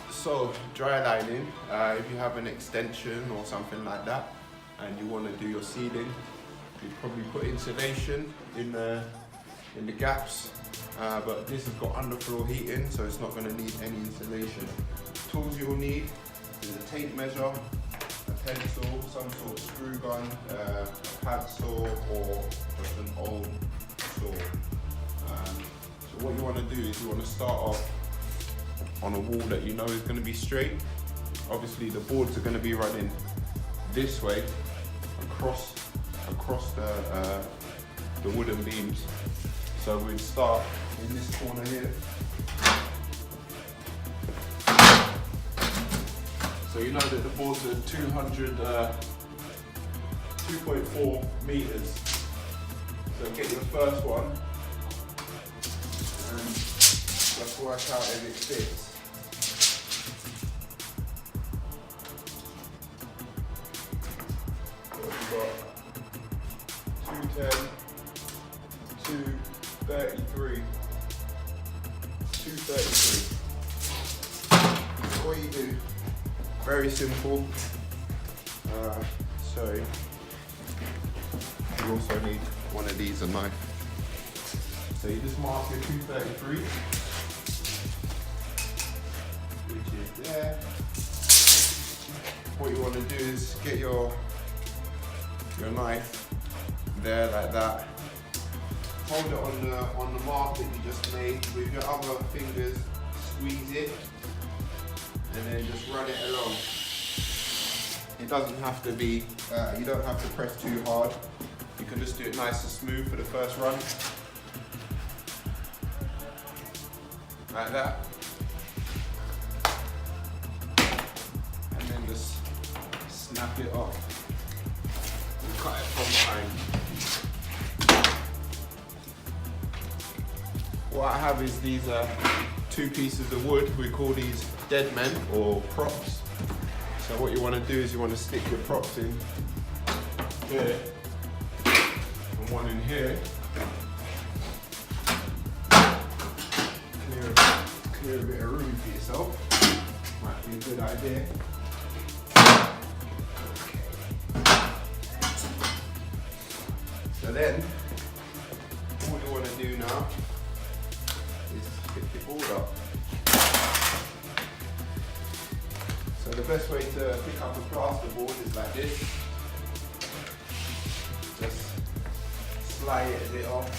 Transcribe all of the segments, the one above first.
So, dry lining, if you have an extension or something like that and you want to do your ceiling, you'd probably put insulation in the gaps, but this has got underfloor heating, so it's not going to need any insulation. Tools you'll need is a tape measure, a pencil, some sort of screw gun, a pad saw, or just an old saw. So what you want to do is you want to start off on a wall that you know is going to be straight. Obviously the boards are going to be running this way across the wooden beams. So we'd start in this corner here. So you know that the boards are 2.4 meters. So get your first one and just work out if it fits. So we've got 210, 233, 233. What you do, very simple. So you also need one of these, a knife. So you just mark your 233, which is there. What you want to do is get your knife there like that. Hold it on the mark that you just made. With your other fingers, squeeze it, and then just run it along. It doesn't have to be, you don't have to press too hard. You can just do it nice and smooth for the first run. Like that. And then just snap it off and cut it from behind. What I have is these two pieces of wood. We call these dead men or props. So what you want to do is you want to stick your props in here and one in here. Clear a bit of room for yourself. Might be a good idea. So then, all you want to do now is pick the board up. So the best way to pick up a plasterboard is like this. Just slide it a bit off,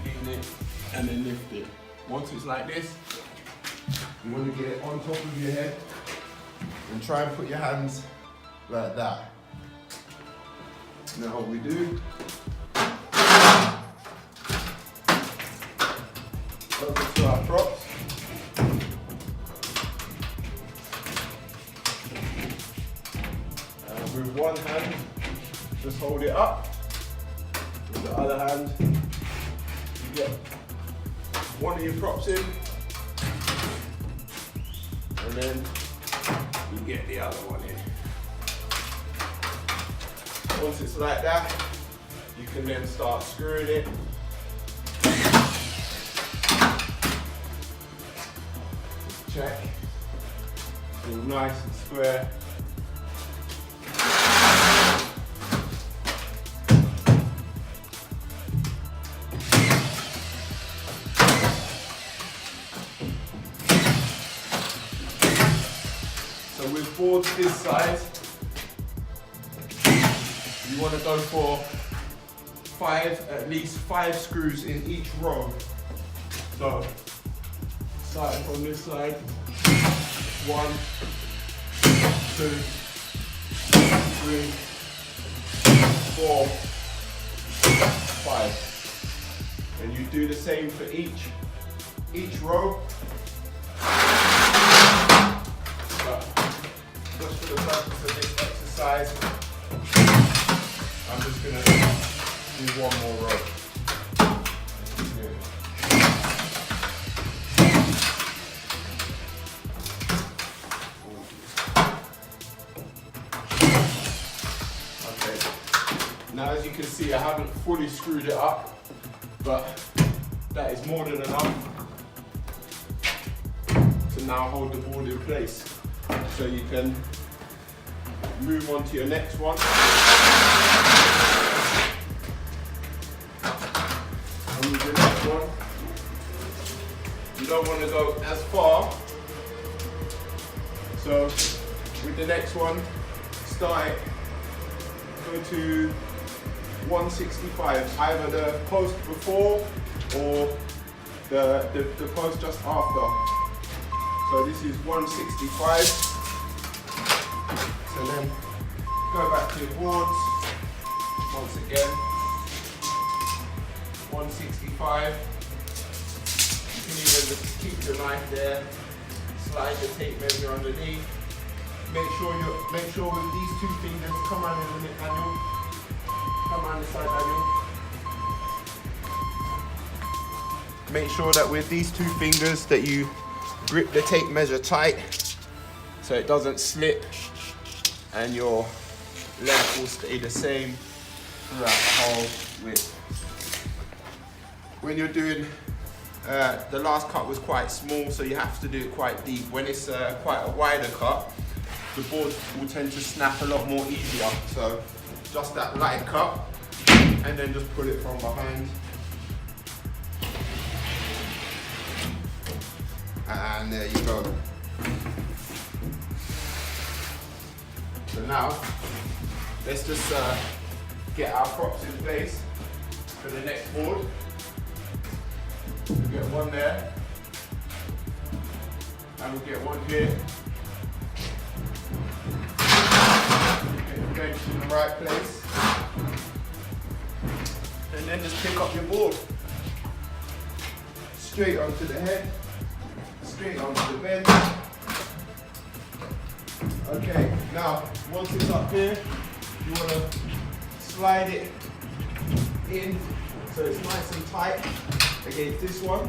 lean it, and then lift it. Once it's like this, you want to get it on top of your head and try and put your hands like that. Now what we do, over to our props. With one hand, just hold it up. With the other hand, you get one of your props in, and then you get the other one in. Once it's like that, you can then start screwing it. Just check. It's all nice and square. So with boards this size, you want to go for at least five screws in each row. So starting from this side, 1, 2, 3, 4, 5. And you do the same for each row. Just for the purpose of this exercise, I'm just going to do one more row. Okay. Now as you can see, I haven't fully screwed it up, but that is more than enough to now hold the board in place. So you can move on to your next one. And with the next one, you don't want to go as far. So with the next one, start it, go to 165, either the post before or the post just after. So this is 165. So then go back to your boards once again. 165. You can even just keep your knife there. Slide the tape measure underneath. Make sure with these two fingers, come on in a minute, Daniel. Come on this side, Daniel. Make sure that with these two fingers that you grip the tape measure tight so it doesn't slip and your length will stay the same throughout the whole width. When you're doing, the last cut was quite small, so you have to do it quite deep. When it's quite a wider cut, the board will tend to snap a lot more easier. So just that light cut, and then just pull it from behind. And there you go. So now, let's just get our props in place for the next board. We'll get one there, and we'll get one here. Get the bench in the right place. And then just pick up your board. Straight onto the head, straight onto the bench. Okay, now once it's up here, you want to slide it in so it's nice and tight against this one.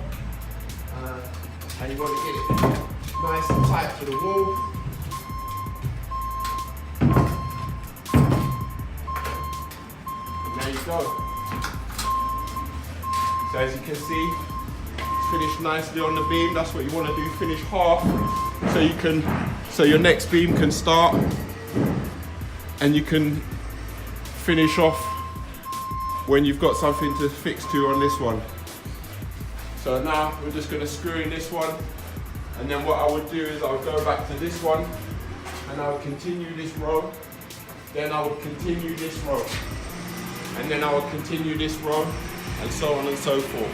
And you want to get it nice and tight to the wall. And there you go. So as you can see, it's finished nicely on the beam. That's what you want to do, finish half so your next beam can start and you can finish off when you've got something to fix to on this one. So now we're just going to screw in this one, and then what I would do is I would go back to this one and I would continue this row, then I would continue this row, and then I would continue this row, and so on and so forth.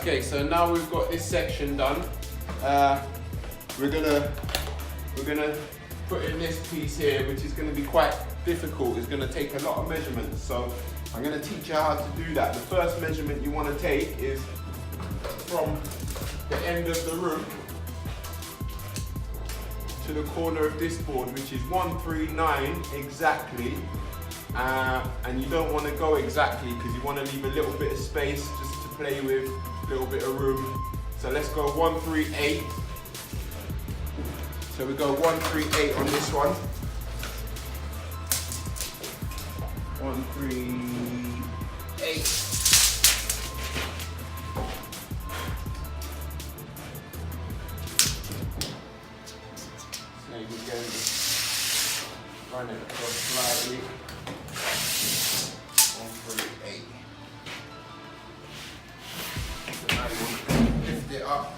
Okay, so now we've got this section done. We're gonna put in this piece here, which is gonna be quite difficult. It's gonna take a lot of measurements. So I'm gonna teach you how to do that. The first measurement you wanna take is from the end of the room to the corner of this board, which is 139 exactly. And you don't wanna go exactly because you wanna leave a little bit of space just to play with. Little bit of room. So let's go 138. So we go 138 on this one. 138. Same again. Just run it across slightly. 138. Lift it up.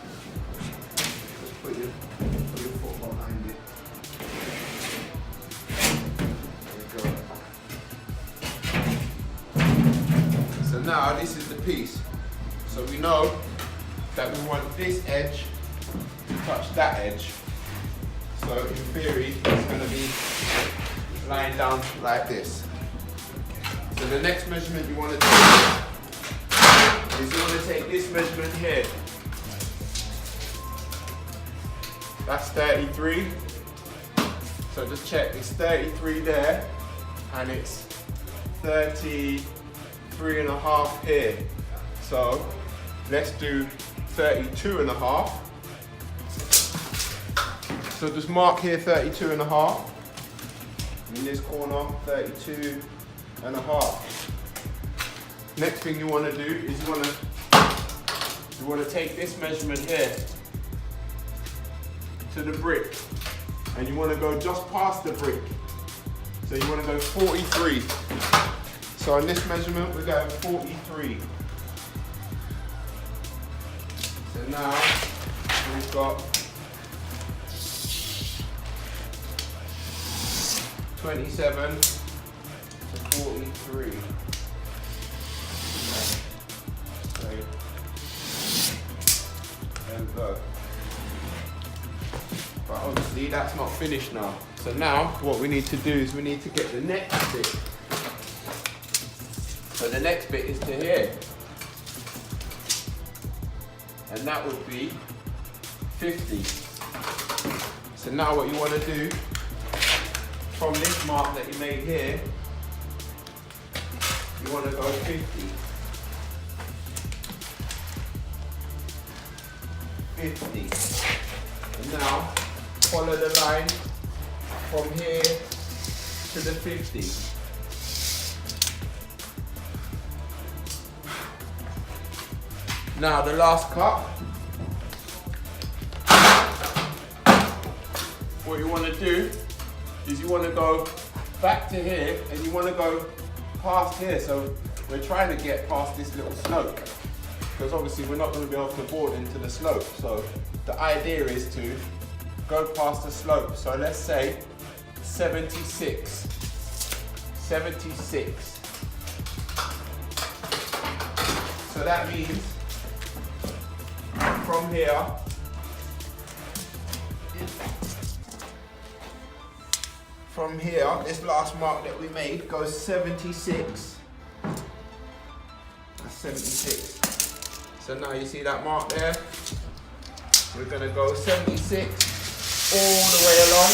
Just put your foot behind it. There you go. So now this is the piece. So we know that we want this edge to touch that edge. So in theory, it's going to be lying down like this. So the next measurement you want to take is you want to take this measurement here. That's 33. So just check, it's 33 there, and it's 33 and a half here. So let's do 32.5. So just mark here 32.5. In this corner, 32.5. Next thing you want to do is you want to take this measurement here to the brick, and you want to go just past the brick. So you want to go 43. So on this measurement, we're going 43. So now we've got 27 to 43. So there we go. But obviously that's not finished now. So now what we need to do is we need to get the next bit. So the next bit is to here. And that would be 50. So now what you want to do, from this mark that you made here, you want to go 50. 50. And now follow the line from here to the 50. Now the last cut, what you want to do is you want to go back to here and you want to go past here. So we're trying to get past this little slope, because obviously we're not going to be able to board into the slope. So the idea is to go past the slope. So let's say 76. 76. So that means from here, this last mark that we made goes 76. That's 76. So now you see that mark there? We're gonna go 76 all the way along.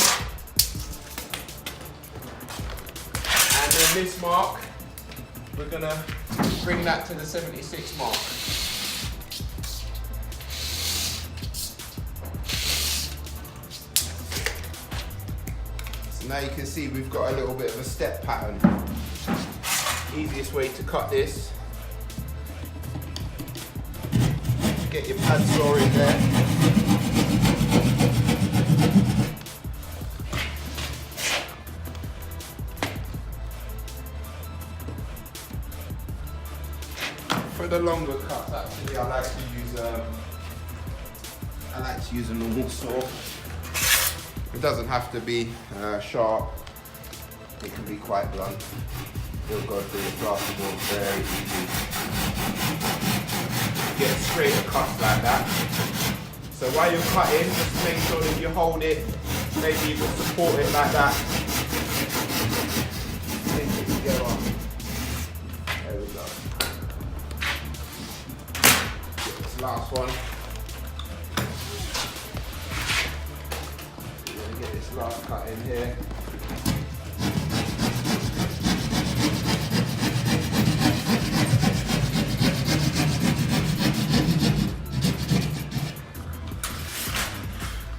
And then this mark, we're gonna bring that to the 76 mark. Now you can see we've got a little bit of a step pattern. Easiest way to cut this, get your pad saw in there. For the longer cuts, actually, I like to use a normal saw. It doesn't have to be sharp, it can be quite blunt. It'll go through the plasterboard very easy. Get straighter cuts like that. So while you're cutting, just make sure that you hold it, maybe you can support it like that. Link it together. There we go. Get this last one. Get this last cut in here.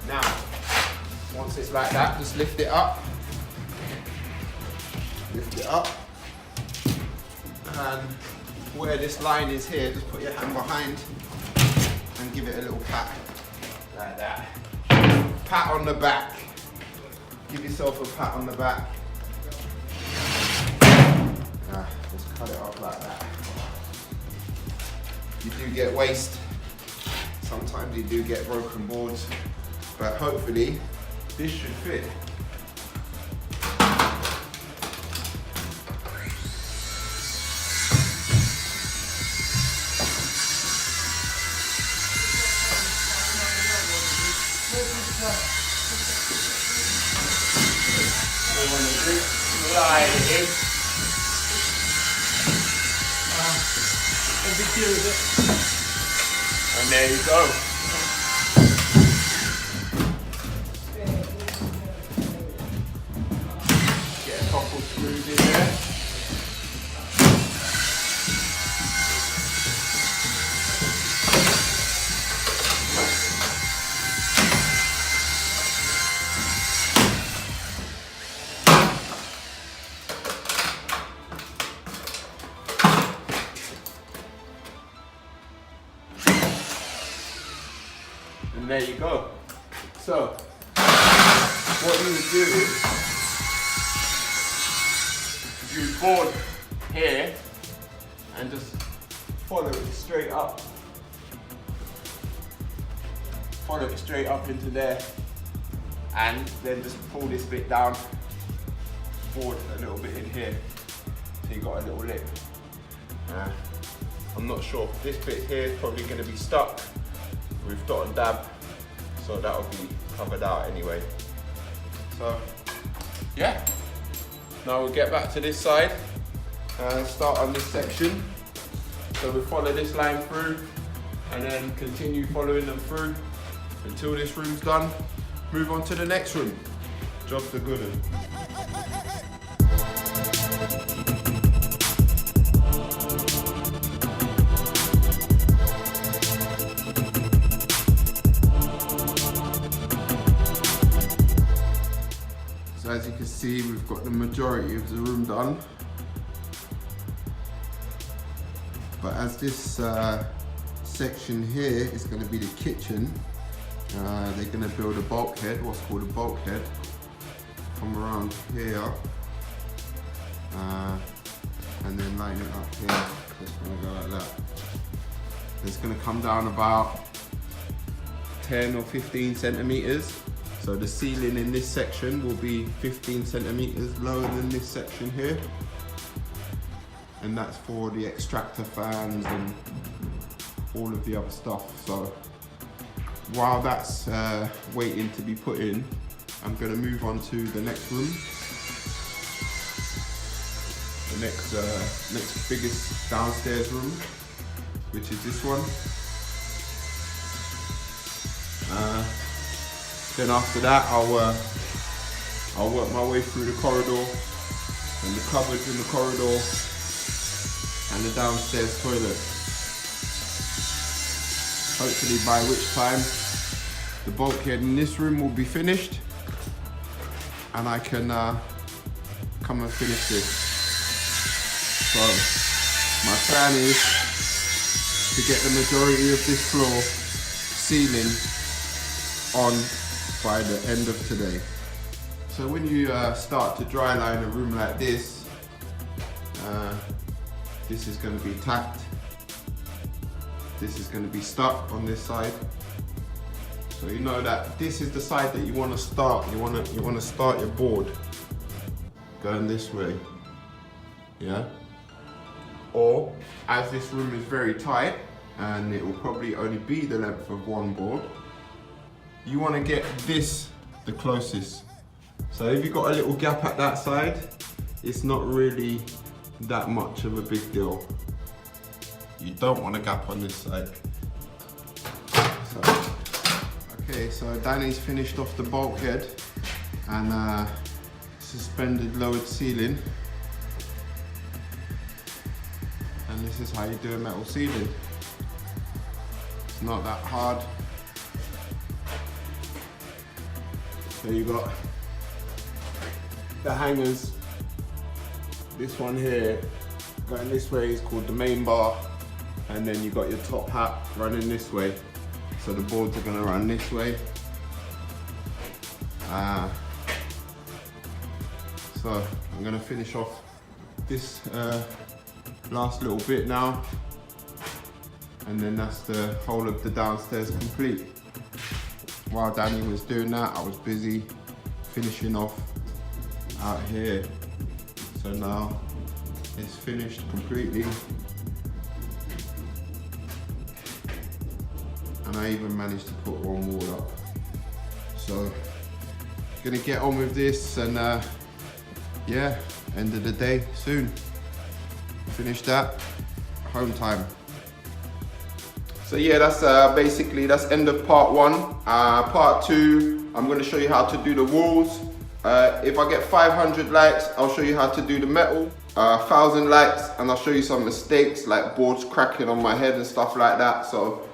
Now, once it's like that, just lift it up. Lift it up. And where this line is here, just put your hand behind and give it a little pat. Like that. Pat on the back. Give yourself a pat on the back. Just cut it off like that. You do get waste. Sometimes you do get broken boards, but hopefully this should fit. Drylining. And there you go. Get a couple screws in there. And there you go. So, what you would do is, you board here and just follow it straight up. Follow it straight up into there, and then just pull this bit down, board a little bit in here, so you got a little lip. I'm not sure, this bit here is probably going to be stuck with dot and dab, so that'll be covered out anyway. So yeah, now we'll get back to this side and start on this section. So we follow this line through and then continue following them through until this room's done. Move on to the next room. Job's a good one. So as you can see, we've got the majority of the room done. But as this section here is going to be the kitchen, they're going to build a bulkhead, what's called a bulkhead. Come around here and then line it up here. Just going to go like that. It's going to come down about 10 or 15 centimeters. So the ceiling in this section will be 15 centimeters lower than this section here. And that's for the extractor fans and all of the other stuff. So while that's waiting to be put in, I'm going to move on to the next room. The next biggest downstairs room, which is this one. Then after that, I'll work my way through the corridor and the cupboards in the corridor and the downstairs toilet. Hopefully by which time the bulkhead in this room will be finished and I can come and finish this. So my plan is to get the majority of this floor ceiling on by the end of today. So when you start to dry line a room like this, this is going to be tacked. This is going to be stuck on this side. So you know that this is the side that you want to start. You want to start your board going this way, yeah. Or as this room is very tight and it will probably only be the length of one board, you want to get this the closest. So if you've got a little gap at that side, it's not really that much of a big deal. You don't want a gap on this side. So Danny's finished off the bulkhead and suspended lowered ceiling. And this is how you do a metal ceiling. It's not that hard. So you got the hangers. This one here going this way is called the main bar, and then you got your top hat running this way. So the boards are going to run this way. So I'm going to finish off this last little bit now, and then that's the whole of the downstairs complete. While Danny was doing that, I was busy finishing off out here. So now it's finished completely. And I even managed to put one wall up. So gonna get on with this, and yeah, end of the day soon. Finish that, home time. So yeah, that's basically that's end of part one. Part two, I'm gonna show you how to do the walls. If I get 500 likes, I'll show you how to do the metal. 1,000 likes, and I'll show you some mistakes like boards cracking on my head and stuff like that. So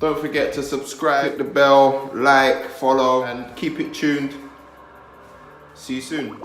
don't forget to subscribe, hit the bell, like, follow, and keep it tuned. See you soon.